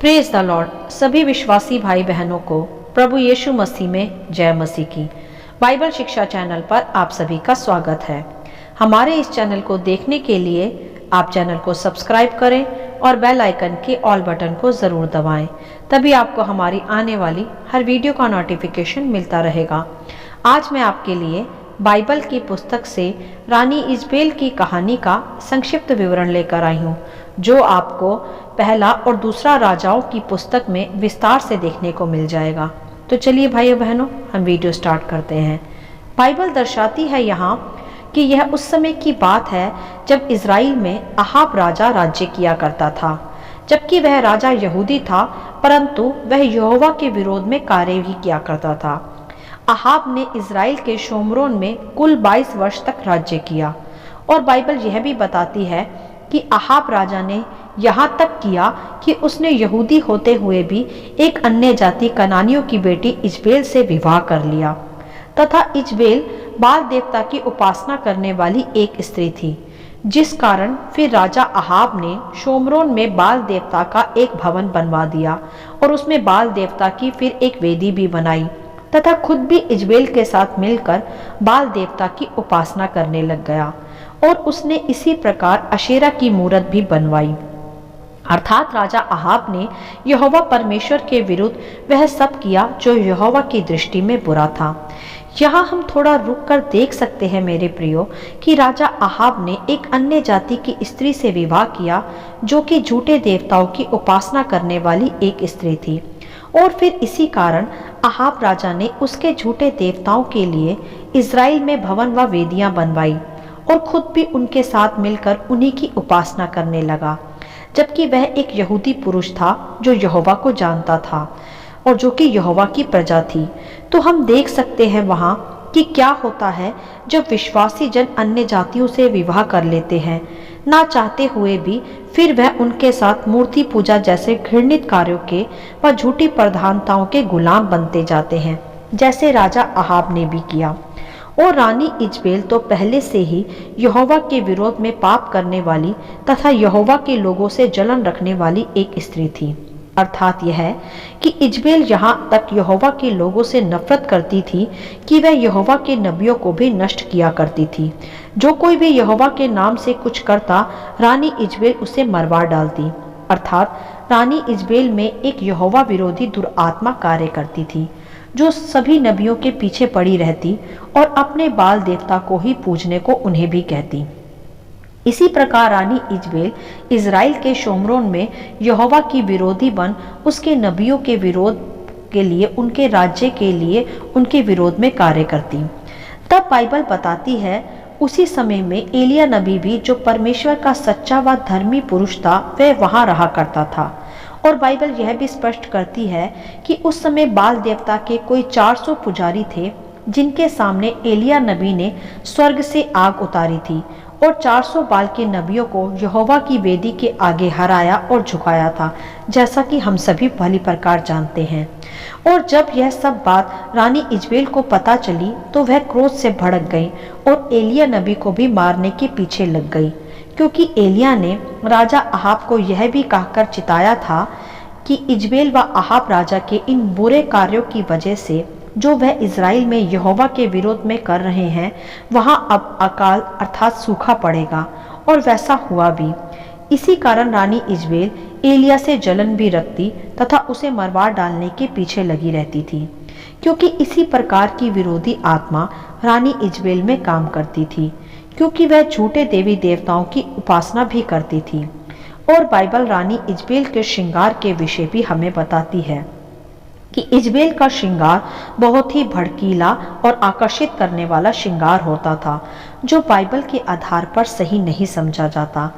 Praise the Lord. सभी विश्वासी भाई बहनों को प्रभु यीशु मसीह में जय मसीह की। बाइबल शिक्षा चैनल पर आप सभी का स्वागत है। हमारे इस चैनल को देखने के लिए आप चैनल को सब्सक्राइब करें और बेल आइकन के ऑल बटन को ज़रूर दबाएं, तभी आपको हमारी आने वाली हर वीडियो का नोटिफिकेशन मिलता रहेगा। आज मैं आपके लिए बाइबल की पुस्तक से रानी इजबेल की कहानी का संक्षिप्त विवरण लेकर आई हूँ, जो आपको पहला और दूसरा राजाओं की पुस्तक में विस्तार से देखने को मिल जाएगा। तो चलिए भाइयों बहनों, हम वीडियो स्टार्ट करते हैं। बाइबल दर्शाती है यहाँ कि यह उस समय की बात है जब इज़राइल में अहाब राजा राज्य किया करता था। जबकि वह राजा यहूदी था, परंतु वह यहोवा के विरोध में कार्य भी किया करता था। अहाब ने इज़राइल के शोमरोन में कुल 22 वर्ष तक राज्य किया। और बाइबल यह भी बताती है कि अहाब राजा ने यहाँ तक किया कि उसने यहूदी होते हुए भी एक अन्य जाति कनानियों की बेटी इजबेल से विवाह कर लिया, तथा इजबेल बाल देवता की उपासना करने वाली एक स्त्री थी, जिस कारण फिर राजा अहाब ने शोमरोन में बाल देवता का एक भवन बनवा दिया और उसमें बाल देवता की फिर एक वेदी भी बनाई, तथा खुद भी इजबेल के साथ मिलकर बाल देवता की उपासना करने लग गया। और उसने इसी प्रकार अशेरा की मूरत भी बनवाई। अर्थात राजा अहाब ने यहोवा परमेश्वर के विरुद्ध वह सब किया जो यहोवा की दृष्टि में बुरा था। यहाँ हम थोड़ा रुक कर देख सकते हैं मेरे प्रियो कि राजा अहाब ने एक अन्य जाति की स्त्री से विवाह किया, जो कि झूठे देवताओं की उपासना करने वाली एक स्त्री थी। और फिर इसी कारण अहाब राजा ने उसके झूठे देवताओं के लिए इज़राइल में भवन व वेदियां बनवाई और खुद भी उनके साथ मिलकर उन्हीं की उपासना करने लगा, जबकि वह एक यहूदी पुरुष था जो यहोवा को जानता था और जो कि यहोवा की प्रजा थी। तो हम देख सकते हैं वहाँ कि क्या होता है जब विश्वासी जन अन्य जातियों से विवाह कर लेते हैं, ना चाहते हुए भी फिर वह उनके साथ मूर्ति पूजा जैसे घृणित कार्यों के व झूठी प्रधानताओं के गुलाम बनते जाते हैं, जैसे राजा अहाब ने भी किया। और रानी इजबेल तो पहले से ही यहोवा के विरोध में पाप करने वाली तथा यहोवा के लोगों से जलन रखने वाली एक स्त्री थी। अर्थात यह है कि इजबेल यहाँ तक यहोवा के लोगों से नफरत करती थी कि वह यहोवा के नबियों को भी नष्ट किया करती थी। जो कोई भी यहोवा के नाम से कुछ करता, रानी इजबेल उसे मरवा डालती। अर्थात रानी इजबेल में एक यहोवा विरोधी दुरात्मा कार्य करती थी, जो सभी नबियों के पीछे पड़ी रहती और अपने बाल देवता को ही पूजने को उन्हें भी कहती। इसी प्रकार रानी इजबेल इज़राइल के शोमरोन में यहोवा की विरोधी बन उसके नबियों के विरोध के लिए, उनके राज्य के लिए उनके विरोध में कार्य करती। तब बाइबल बताती है उसी समय में एलिया नबी भी, जो परमेश्वर का सच्चा व धर्मी पुरुष था, वह वहां रहा करता था। और बाइबल यह भी स्पष्ट करती है कि उस समय बाल देवता के कोई 400 पुजारी थे, जिनके सामने एलिया नबी ने स्वर्ग से आग उतारी थी और 400 बाल के नबियों को यहोवा की वेदी के आगे हराया और झुकाया था, जैसा कि हम सभी भली प्रकार जानते हैं। और जब यह सब बात रानी इजबेल को पता चली तो वह क्रोध से भड़क गई और एलिया नबी को भी मारने के पीछे लग गई, क्योंकि एलिया ने राजा अहाब को यह भी कहकर चिताया था कि इजबेल व अहाब राजा के इन बुरे कार्यों की वजह से जो वह इज़राइल में यहोवा के विरोध में कर रहे हैं, वहां अब अकाल अर्थात सूखा पड़ेगा। और वैसा हुआ भी। इसी कारण रानी इजबेल एलिया से जलन भी रखती तथा उसे मरवा डालने के पीछे लगी रहती थी, क्योंकि इसी प्रकार की विरोधी आत्मा रानी इजबेल में काम करती थी, क्योंकि वह झूठे देवी देवताओं की उपासना भी करती थी। और बाइबल रानी इजबेल के श्रृंगार के विषय भी हमें बताती है कि इजबेल का श्रृंगार बहुत ही भड़कीला और आकर्षित करने वाला श्रृंगार होता था, जो बाइबल के आधार पर सही नहीं समझा जाता।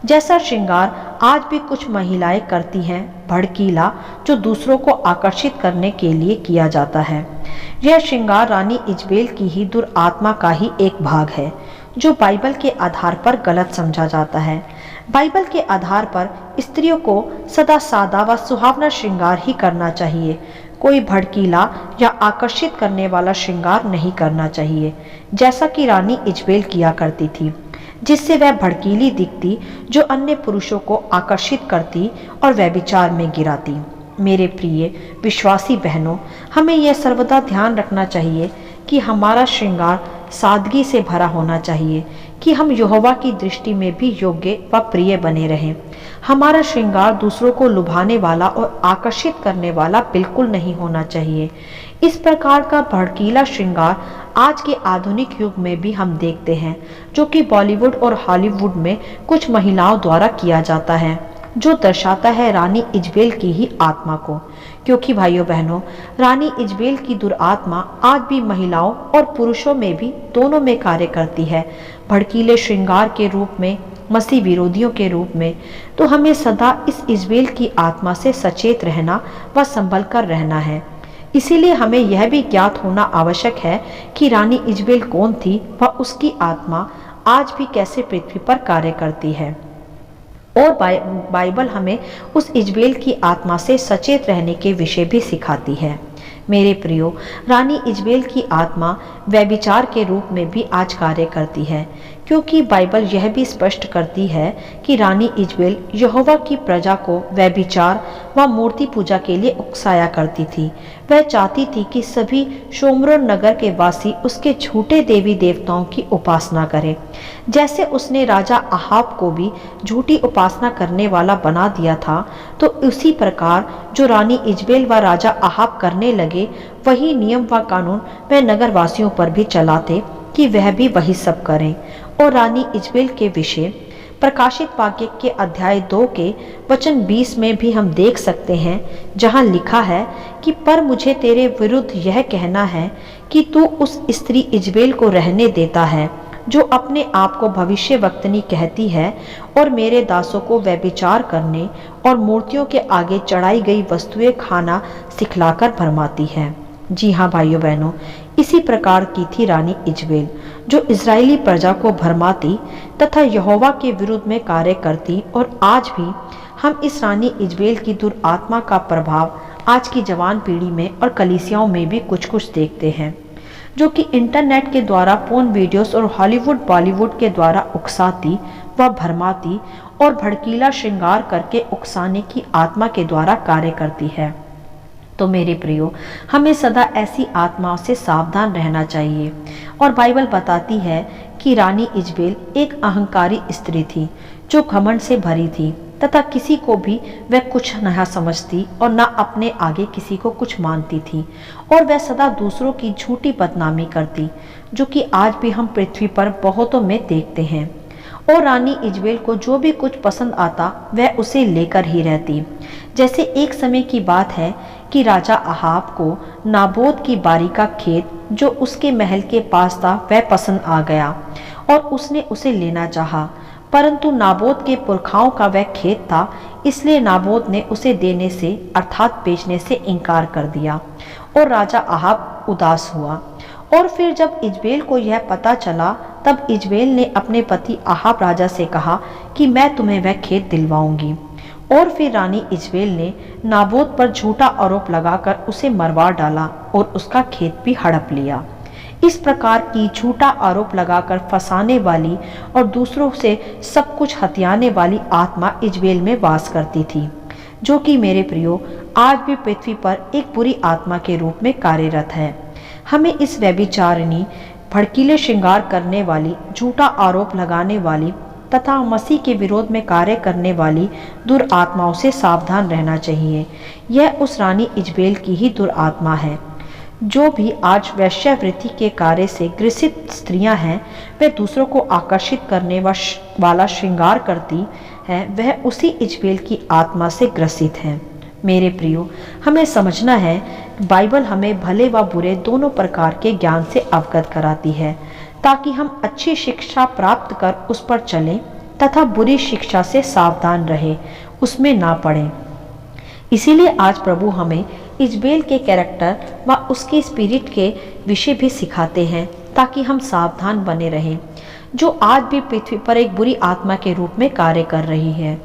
जैसा श्रृंगार आज भी कुछ महिलाएं करती हैं, भड़कीला, जो दूसरों को आकर्षित करने के लिए किया जाता है। यह श्रृंगार रानी इजबेल की ही दुरात्मा का ही एक भाग है, जो बाइबल के आधार पर गलत समझा जाता है। बाइबल के आधार पर स्त्रियों को सदा सादा व सुहावना श्रृंगार ही करना चाहिए, कोई भड़कीला या आकर्षित करने वाला श्रृंगार नहीं करना चाहिए, जैसा कि रानी इजबेल किया करती थी। जिससे वह भड़कीली दिखती, जो अन्य पुरुषों को आकर्षित करती और व्यभिचार में गिराती। मेरे प्रिय विश्वासी बहनों, हमें यह सर्वदा ध्यान रखना चाहिए कि हमारा श्रृंगार सादगी से भरा होना चाहिए, कि हम यहोवा की दृष्टि में भी योग्य व प्रिय बने रहें। हमारा श्रृंगार दूसरों को लुभाने वाला और आकर्षित करने वाला बिल्कुल नहीं होना चाहिए। इस प्रकार का भड़कीला श्रृंगार आज के आधुनिक युग में भी हम देखते हैं, जो कि बॉलीवुड और हॉलीवुड में कुछ महिलाओं द्वारा किया जाता है, जो दर्शाता है रानी इजबेल की ही आत्मा को। क्योंकि भाइयों बहनों, रानी इजबेल की दुरात्मा आज भी महिलाओं और पुरुषों में भी दोनों में कार्य करती है, भड़कीले श्रृंगार के रूप में, मसीह विरोधियों के रूप में। तो हमें सदा इस इजबेल की आत्मा से सचेत रहना व संभल कर रहना है। इसीलिए हमें यह भी ज्ञात होना आवश्यक है कि रानी इजबेल कौन थी व उसकी आत्मा आज भी कैसे पृथ्वी पर कार्य करती है। और बाइबल हमें उस इजबेल की आत्मा से सचेत रहने के विषय भी सिखाती है। मेरे प्रियो, रानी इजबेल की आत्मा व्यभिचार के रूप में भी आज कार्य करती है, क्योंकि बाइबल यह भी स्पष्ट करती है कि रानी इजबेल यहोवा की प्रजा को व्यभिचार व मूर्ति पूजा के लिए उकसाया करती थी। वह चाहती थी कि सभी शोमरोन नगर के वासी उसके झूठे देवी देवताओं की उपासना करें, जैसे उसने राजा अहाब को भी झूठी उपासना करने वाला बना दिया था। तो उसी प्रकार जो रानी इजबेल व राजा अहाब करने लगे, वही नियम व कानून वह नगरवासियों पर भी चलाते कि वह भी वही सब करें। और रानी इजबेल के विषय प्रकाशित वाक्य के अध्याय 2 के वचन 20 में भी हम देख सकते हैं, जहां लिखा है कि पर मुझे तेरे विरुद्ध यह कहना है कि तू उस स्त्री इजबेल को रहने देता है, जो अपने आप को भविष्यवक्तनी कहती है और मेरे दासों को व्यभिचार करने और मूर्तियों के आगे चढ़ाई गई वस्तुएं खाना सिखलाकर भरमाती है। जी हाँ भाइयों बहनों, इसी प्रकार की थी रानी इजबेल, जो इजरायली प्रजा को भरमाती तथा यहोवा के विरुद्ध में कार्य करती। और आज भी हम इस रानी इजबेल की दुरात्मा का प्रभाव आज की जवान पीढ़ी में और कलीसियाओं में भी कुछ कुछ देखते हैं, जो कि इंटरनेट के द्वारा पोर्न वीडियोस और हॉलीवुड बॉलीवुड के द्वारा उकसाती व भरमाती और भड़कीला श्रृंगार करके उकसाने की आत्मा के द्वारा कार्य करती है। तो मेरे प्रियो, हमें सदा ऐसी आत्माओं से सावधान रहना चाहिए। और बाइबल बताती है कि रानी इजबेल एक अहंकारी स्त्री थी, जो घमंड से भरी थी तथा किसी को भी वह कुछ नहीं समझती और न अपने आगे किसी को कुछ मानती थी। और वह सदा दूसरों की झूठी बदनामी करती, जो कि आज भी हम पृथ्वी पर बहुतों में देखते हैं। और रानी इजबेल को जो भी कुछ पसंद आता वह उसे लेकर ही रहती। जैसे एक समय की बात है कि राजा अहाब को नाबोत की बारी का खेत जो उसके महल के पास था वह पसंद आ गया और उसने उसे लेना चाहा, परंतु नाबोत के पुरखाओं का वह खेत था, इसलिए नाबोत ने उसे देने से अर्थात बेचने से इनकार कर दिया। और राजा अहाब उदास हुआ। और फिर जब इजबेल को यह पता चला, तब इजबेल ने अपने पति अहाब राजा से कहा कि मैं तुम्हें वह खेत दिलवाऊंगी। और फिर रानी इजबेल ने नाबोत पर झूठा आरोप लगाकर उसे मरवा डाला और उसका खेत भी हड़प लिया। इस प्रकार की झूठा आरोप लगाकर फंसाने वाली और दूसरों से सब कुछ हथियाने वाली आत्मा इजबेल में वास करती थी, जो कि मेरे प्रियो आज भी पृथ्वी पर एक बुरी आत्मा के रूप में कार्यरत है। हमें इस व्यभिचारिणी, भड़कीले श्रृंगार करने वाली, झूठा आरोप लगाने वाली तथा मसीह के विरोध में कार्य करने वाली दुरात्माओं से सावधान रहना चाहिए। यह उस रानी इजबेल की ही दुरात्मा है। जो भी आज वैश्यावृत्ति के कार्य से ग्रसित स्त्रियां हैं, वे दूसरों को आकर्षित करने वाला श्रृंगार करती हैं, वह उसी इजबेल की आत्मा से ग्रसित हैं। मेरे प्रियो, हमें समझना है, बाइबल हमें भले व बुरे दोनों प्रकार के ज्ञान से अवगत कराती है, ताकि हम अच्छी शिक्षा प्राप्त कर उस पर चलें तथा बुरी शिक्षा से सावधान रहें, उसमें ना पड़ें। इसीलिए आज प्रभु हमें इजबेल के कैरेक्टर व उसके स्पिरिट के विषय भी सिखाते हैं, ताकि हम सावधान बने रहें, जो आज भी पृथ्वी पर एक बुरी आत्मा के रूप में कार्य कर रही है,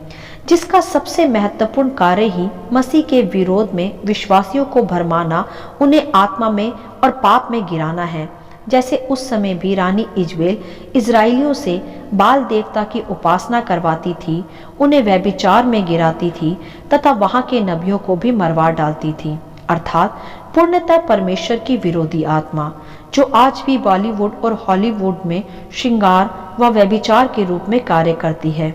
जिसका सबसे महत्वपूर्ण कार्य ही मसीह के विरोध में विश्वासियों को भरमाना, उन्हें आत्मा में और पाप में गिराना है। जैसे उस समय भी रानी इजबेल इजराइलियों से बाल देवता की उपासना करवाती थी, उन्हें व्यभिचार में गिराती थी तथा वहां के नबियों को भी मरवा डालती थी, अर्थात पूर्णतः परमेश्वर की विरोधी आत्मा, जो आज भी बॉलीवुड और हॉलीवुड में श्रृंगार व व्यभिचार के रूप में कार्य करती है,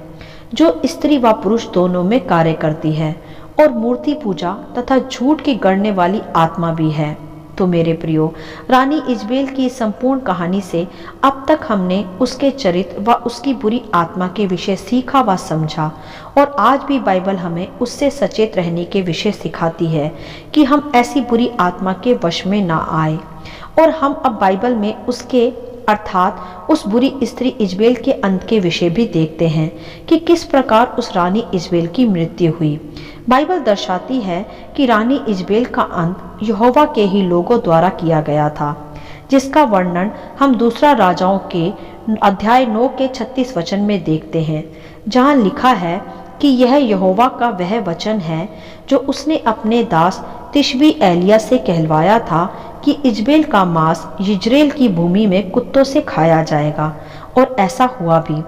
जो स्त्री व पुरुष दोनों में कार्य करती है, और मूर्ति पूजा तथा झूठ की गढ़ने वाली आत्मा भी है। तो मेरे प्रियो, रानी इजबेल की संपूर्ण कहानी से अब तक हमने उसके चरित्र व उसकी बुरी आत्मा के विषय सीखा व समझा, और आज भी बाइबल हमें उससे सचेत रहने के विषय सिखाती है कि हम ऐसी बुरी आत्मा के वश में ना आए। और हम अब बाइबल में उसके अर्थात उस बुरी स्त्री इजबेल के अंत के विषय भी देखते हैं कि किस प्रकार उस रानी इजबेल की मृत्यु हुई। बाइबल दर्शाती है कि रानी इजबेल का अंत यहोवा के ही लोगों द्वारा किया गया था, जिसका वर्णन हम दूसरा राजाओं के अध्याय 9 के 36 वचन में देखते हैं, जहां लिखा है कि यह यहोवा का वह वचन है जो उसने अपने दास तिशबी एलिया से कहलवाया था कि इजबेल का मांस यिज्रेल की भूमि में कुत्तों से खाया जाएगा। और ऐसा हुआ भी।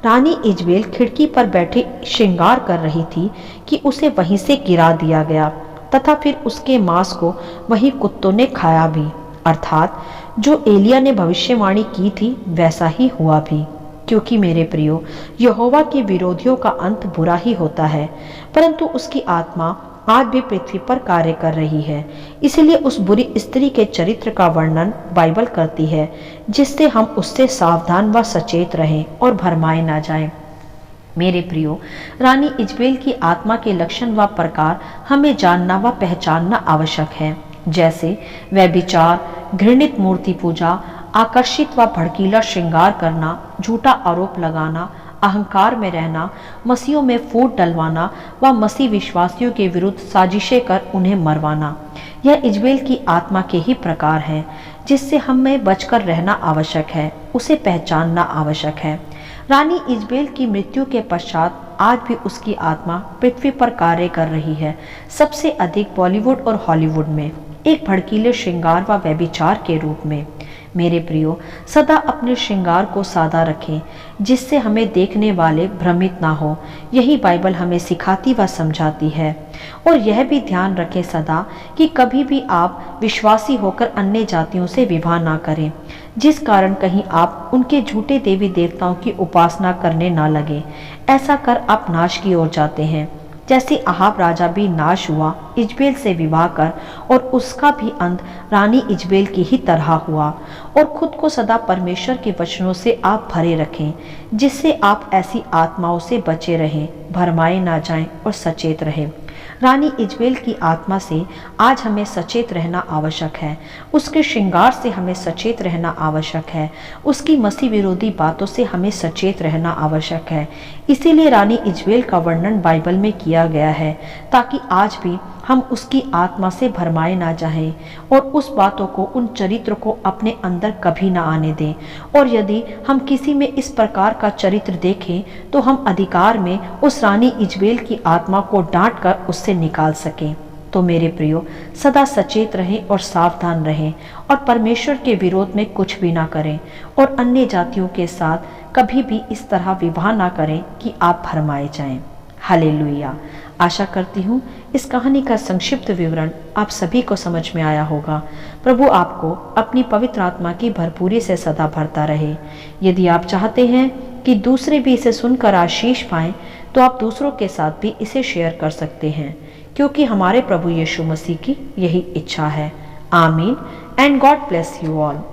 रानी इजबेल खिड़की पर बैठी श्रृंगार कर रही थी कि उसे वहीं से गिरा दिया गया तथा फिर उसके मांस को वही कुत्तों ने खाया भी, अर्थात जो एलिया ने भविष्यवाणी की थी वैसा ही हुआ भी। क्योंकि मेरे प्रियो, यहोवा के विरोधियों का अंत बुरा ही होता है, परंतु उसकी आत्मा आज भी पृथ्वी पर कार्य कर रही है। इसलिए उस बुरी स्त्री के चरित्र का वर्णन बाइबल करती है, जिससे हम उससे सावधान व सचेत रहें और भरमाए ना जाएं। मेरे प्रियो, रानी इजबेल की आत्मा के लक्षण व प्रकार हमें जानना व पहचानना आवश्यक है, जैसे व्यभिचार, घृणित मूर्ति पूजा, आकर्षित व भड़कीला श्रृंगार करना, झूठा आरोप लगाना, अहंकार में रहना, मसीहों में फूट डलवाना व मसीह विश्वासियों के विरुद्ध साजिशें कर उन्हें मरवाना। यह इजबेल की आत्मा के ही प्रकार है, जिससे हमें बचकर रहना आवश्यक है, उसे पहचानना आवश्यक है। रानी इजबेल की मृत्यु के पश्चात आज भी उसकी आत्मा पृथ्वी पर कार्य कर रही है, सबसे अधिक बॉलीवुड और हॉलीवुड में, एक भड़कीले श्रृंगार व व्यभिचार के रूप में। मेरे प्रियो, सदा अपने श्रृंगार को सादा रखें, जिससे हमें देखने वाले भ्रमित ना हो। यही बाइबल हमें सिखाती व समझाती है। और यह भी ध्यान रखें सदा कि कभी भी आप विश्वासी होकर अन्य जातियों से विवाह ना करें, जिस कारण कहीं आप उनके झूठे देवी देवताओं की उपासना करने ना लगे। ऐसा कर आप नाश की ओर जाते हैं, जैसे अहाब राजा भी नाश हुआ इजबेल से विवाह कर, और उसका भी अंत रानी इजबेल की ही तरह हुआ। और खुद को सदा परमेश्वर के वचनों से आप भरे रखें, जिससे आप ऐसी आत्माओं से बचे रहें, भरमाए ना जाएं और सचेत रहें। रानी इजबेल की आत्मा से आज हमें सचेत रहना आवश्यक है, उसके श्रृंगार से हमें सचेत रहना आवश्यक है, उसकी मसीह विरोधी बातों से हमें सचेत रहना आवश्यक है। इसीलिए रानी इजबेल का वर्णन बाइबल में किया गया है, ताकि आज भी हम उसकी आत्मा से भरमाए ना जाएं और उस बातों को, उन चरित्र को अपने अंदर कभी ना आने दें। और यदि हम किसी में इस प्रकार का चरित्र देखें तो हम अधिकार में उस रानी इजबेल की आत्मा को डांट कर उससे निकाल सकें। तो मेरे प्रियो, सदा सचेत रहें और सावधान रहें, और परमेश्वर के विरोध में कुछ भी ना करें, और अन्य जातियों के साथ कभी भी इस तरह विवाह ना करें कि आप भरमाए जाएं। हालेलुया। आशा करती हूँ इस कहानी का संक्षिप्त विवरण आप सभी को समझ में आया होगा। प्रभु आपको अपनी पवित्र आत्मा की भरपूरी से सदा भरता रहे। यदि आप चाहते हैं कि दूसरे भी इसे सुनकर आशीष पाएं, तो आप दूसरों के साथ भी इसे शेयर कर सकते हैं, क्योंकि हमारे प्रभु यीशु मसीह की यही इच्छा है। आमीन and God bless you all.